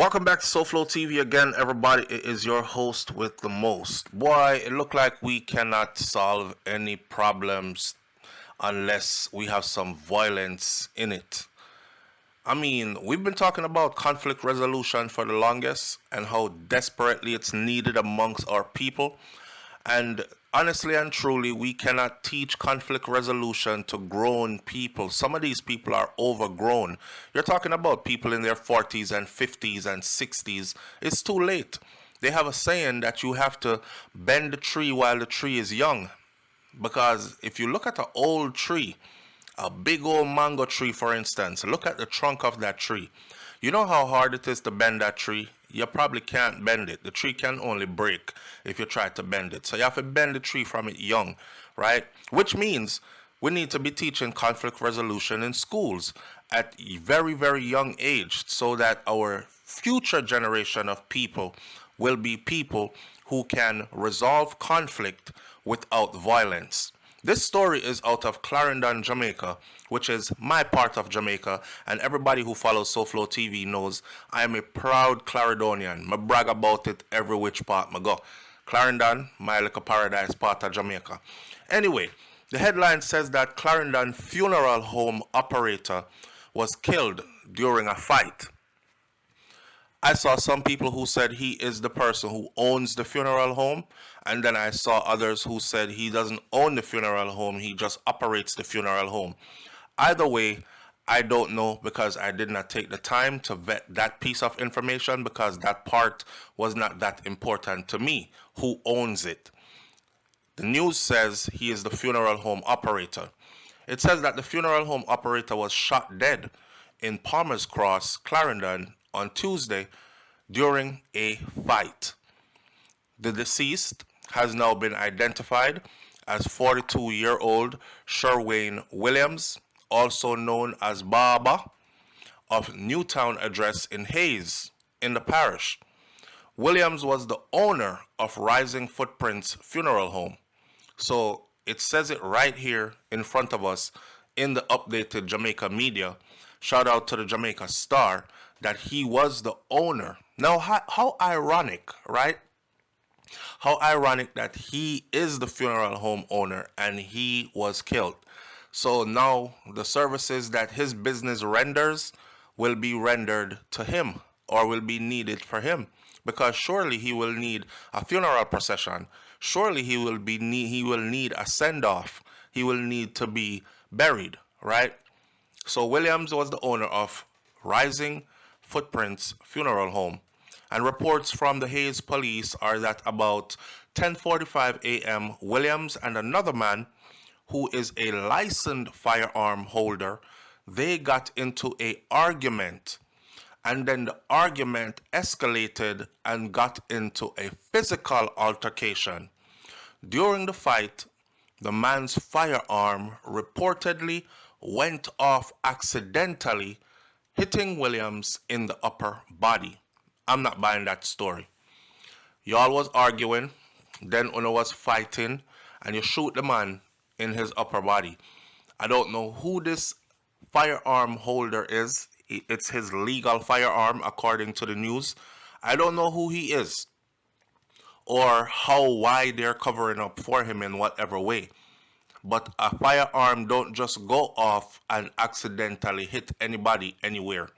Welcome back to SouFLoTV again, everybody. It is your host with the most. Boy, it look like we cannot solve any problems unless we have some violence in it. I mean, we've been talking about conflict resolution for the longest and how desperately it's needed amongst our people. And honestly and truly, we cannot teach conflict resolution to grown people. Some of these people are overgrown. You're talking about people in their 40s and 50s and 60s. It's too late. They have a saying that you have to bend the tree while the tree is young. Because if you look at an old tree, a big old mango tree, for instance, look at the trunk of that tree. You know how hard it is to bend that tree? You probably can't bend it. The tree can only break if you try to bend it. So you have to bend the tree from it young, right? Which means we need to be teaching conflict resolution in schools at a very, very young age so that our future generation of people will be people who can resolve conflict without violence. This story is out of Clarendon, Jamaica, which is my part of Jamaica, and everybody who follows SouFLoTV knows I am a proud Clarendonian. I brag about it every which part I go. Clarendon, my little paradise part of Jamaica. Anyway, the headline says that Clarendon funeral home operator was killed during a fight. I saw some people who said he is the person who owns the funeral home, and then I saw others who said he doesn't own the funeral home, he just operates the funeral home. Either way, I don't know because I did not take the time to vet that piece of information because that part was not that important to me. Who owns it? The news says he is the funeral home operator. It says that the funeral home operator was shot dead in Palmer's Cross, Clarendon, on Tuesday during a fight. The deceased has now been identified as 42-year-old Sherwayne Williams, also known as Baba, of Newtown address in Hayes, in the parish. Williams was the owner of Rising Footprints Funeral Home. So it says it right here in front of us in the updated Jamaica media. Shout out to the Jamaica Star that he was the owner. Now, how ironic, right? How ironic that he is the funeral home owner and he was killed. So now the services that his business renders will be rendered to him or will be needed for him. Because surely he will need a funeral procession. Surely he will need a send-off. He will need to be buried, right? So Williams was the owner of Rising Footprints Funeral Home. And reports from the Hayes police are that about 10:45 a.m., Williams and another man who is a licensed firearm holder, they got into an argument. And then the argument escalated and got into a physical altercation. During the fight, the man's firearm reportedly went off accidentally, hitting Williams in the upper body. I'm not buying that story. Y'all was arguing, then Uno was fighting, and you shoot the man in his upper body. I don't know who this firearm holder is. It's his legal firearm according to the news. I don't know who he is or how wide they're covering up for him in whatever way. But a firearm don't just go off and accidentally hit anybody anywhere.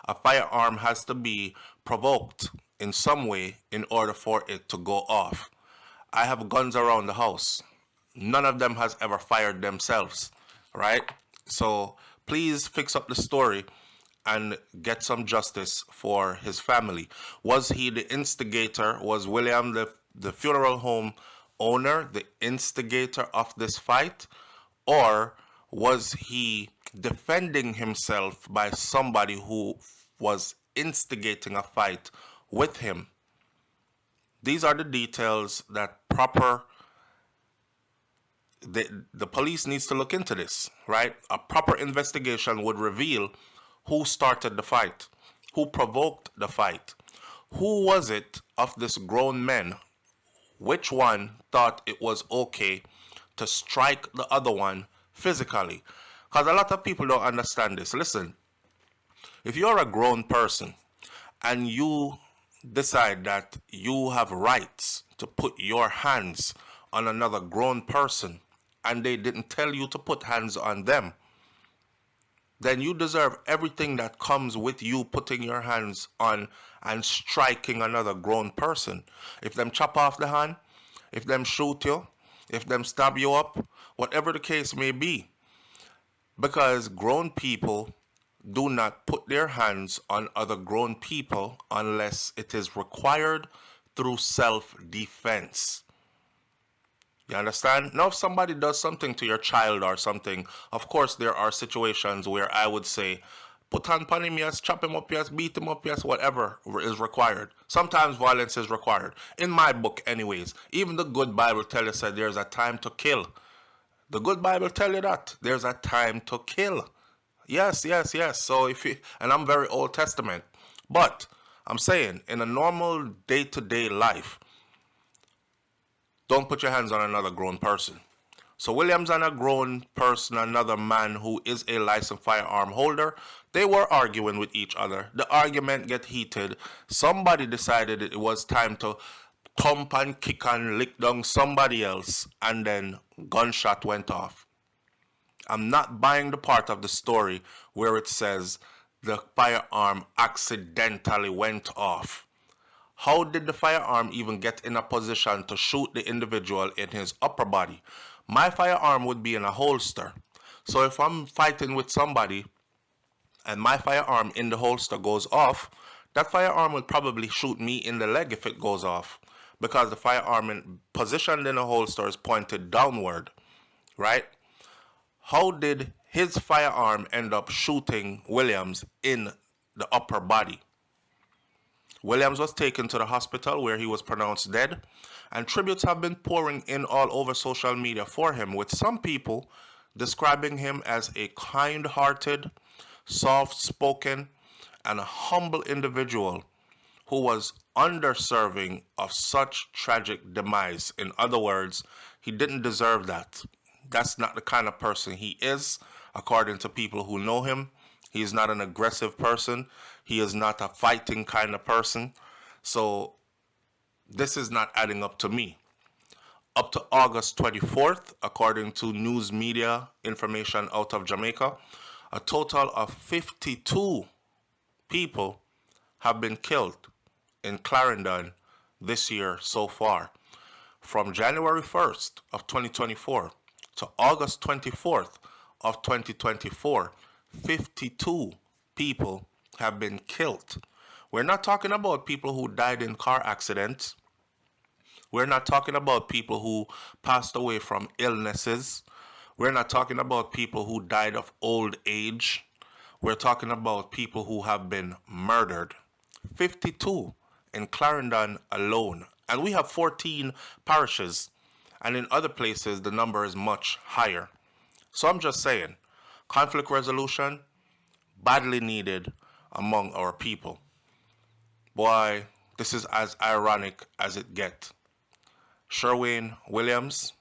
A firearm has to be provoked in some way in order for it to go off. I have guns around the house. None of them has ever fired themselves, right? So please fix up the story and get some justice for his family. Was he the instigator? Was William, the funeral home owner, the instigator of this fight? Or was he defending himself by somebody who was instigating a fight with him? These are the details that the police needs to look into this, right? A proper investigation would reveal who started the fight, who provoked the fight, who was it of this grown men, which one thought it was okay to strike the other one physically. Because a lot of people don't understand this. Listen, if you're a grown person and you decide that you have rights to put your hands on another grown person and they didn't tell you to put hands on them, then you deserve everything that comes with you putting your hands on and striking another grown person. If them chop off the hand, if them shoot you, if them stab you up, whatever the case may be. Because grown people do not put their hands on other grown people unless it is required through self-defense. You understand? Now, if somebody does something to your child or something, of course, there are situations where I would say, put hand on him, yes, chop him up, yes, beat him up, yes, whatever is required. Sometimes violence is required. In my book, anyways, even the good Bible tells us that there's a time to kill. The good Bible tell you that. There's a time to kill. Yes, yes, yes. So if you, and I'm very Old Testament, but I'm saying in a normal day-to-day life, don't put your hands on another grown person. So Williams and a grown person, another man who is a licensed firearm holder, they were arguing with each other. The argument get heated. Somebody decided it was time to thump and kick and lick down somebody else, and then gunshot went off. I'm not buying the part of the story where it says the firearm accidentally went off. How did the firearm even get in a position to shoot the individual in his upper body? My firearm would be in a holster. So if I'm fighting with somebody and my firearm in the holster goes off, that firearm will probably shoot me in the leg if it goes off, because the firearm positioned in a holster is pointed downward, right? How did his firearm end up shooting Williams in the upper body? Williams was taken to the hospital where he was pronounced dead, and tributes have been pouring in all over social media for him, with some people describing him as a kind-hearted, soft-spoken, and a humble individual who was underserving of such tragic demise. In other words, he didn't deserve that. That's not the kind of person he is, according to people who know him. He is not an aggressive person. He is not a fighting kind of person. So this is not adding up to me. Up to August 24th, according to news media information out of Jamaica, a total of 52 people have been killed in Clarendon this year so far. From January 1st of 2024 to August 24th of 2024, 52 people have been killed. We're not talking about people who died in car accidents. We're not talking about people who passed away from illnesses. We're not talking about people who died of old age. We're talking about people who have been murdered. 52 in Clarendon alone. And we have 14 parishes. And in other places, the number is much higher. So I'm just saying, conflict resolution, badly needed among our people. Boy, this is as ironic as it gets. Sherwin Williams,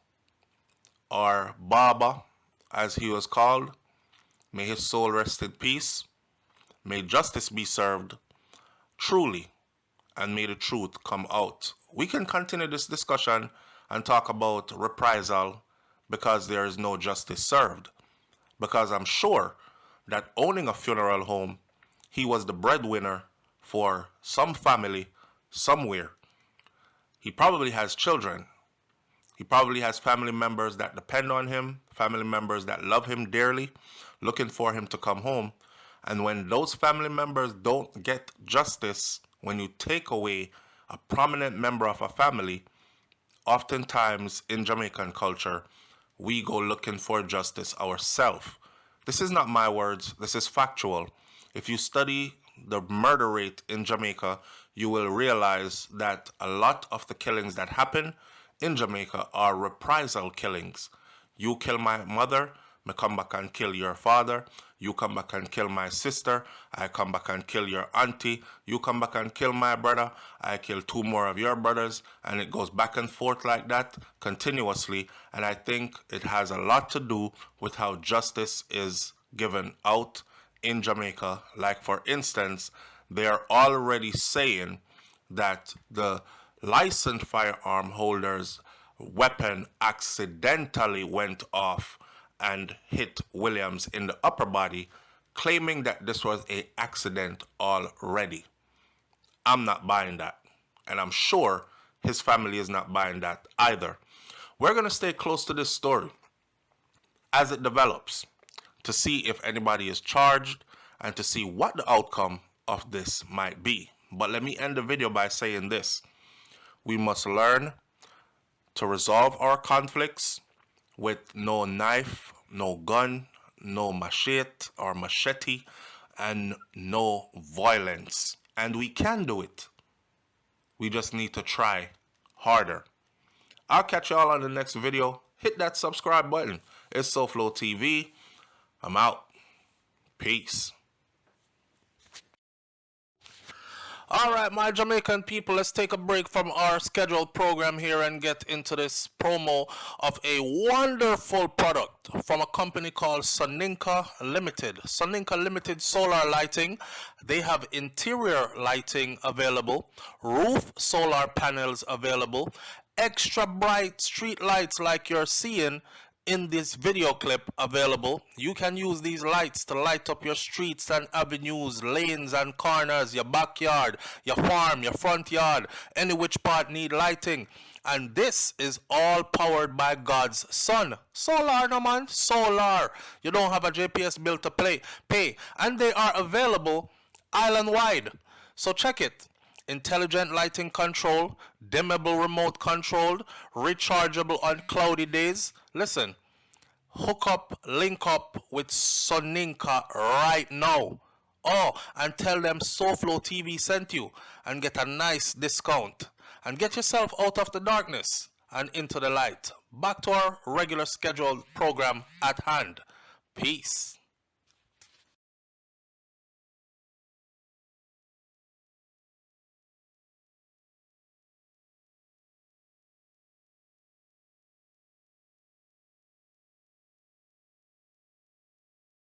or Baba, as he was called, may his soul rest in peace. May justice be served truly, and may the truth come out. We can continue this discussion and talk about reprisal because there is no justice served. Because I'm sure that owning a funeral home, he was the breadwinner for some family somewhere. He probably has children. He probably has family members that depend on him, family members that love him dearly, looking for him to come home. And when those family members don't get justice, when you take away a prominent member of a family, oftentimes in Jamaican culture, we go looking for justice ourselves. This is not my words, this is factual. If you study the murder rate in Jamaica, you will realize that a lot of the killings that happen in Jamaica are reprisal killings. You kill my mother, I come back and kill your father. You come back and kill my sister. I come back and kill your auntie. You come back and kill my brother. I kill two more of your brothers. And it goes back and forth like that continuously. And I think it has a lot to do with how justice is given out in Jamaica. Like, for instance, they are already saying that the licensed firearm holder's weapon accidentally went off and hit Williams in the upper body, claiming that this was an accident already. I'm not buying that. And I'm sure his family is not buying that either. We're going to stay close to this story as it develops to see if anybody is charged and to see what the outcome of this might be. But let me end the video by saying this. We must learn to resolve our conflicts with no knife, no gun, no machete, and no violence. And we can do it. We just need to try harder. I'll catch y'all on the next video. Hit that subscribe button. It's SouFLoTV. I'm out. Peace. All right, my Jamaican people, let's take a break from our scheduled program here and get into this promo of a wonderful product from a company called Sinka Limited. Sinka Limited solar lighting. They have interior lighting available, roof solar panels available, extra bright street lights like you're seeing in this video clip available. You can use these lights to light up your streets and avenues, lanes and corners, your backyard, your farm, your front yard, any which part need lighting. And this is all powered by God's Son. Solar, no man, solar. You don't have a JPS bill to pay. And they are available island-wide. So check it. Intelligent lighting control, dimmable remote controlled, rechargeable on cloudy days. Listen, hook up, link up with Sinka right now. Oh, and tell them SouFLoTV sent you and get a nice discount. And get yourself out of the darkness and into the light. Back to our regular scheduled program at hand. Peace.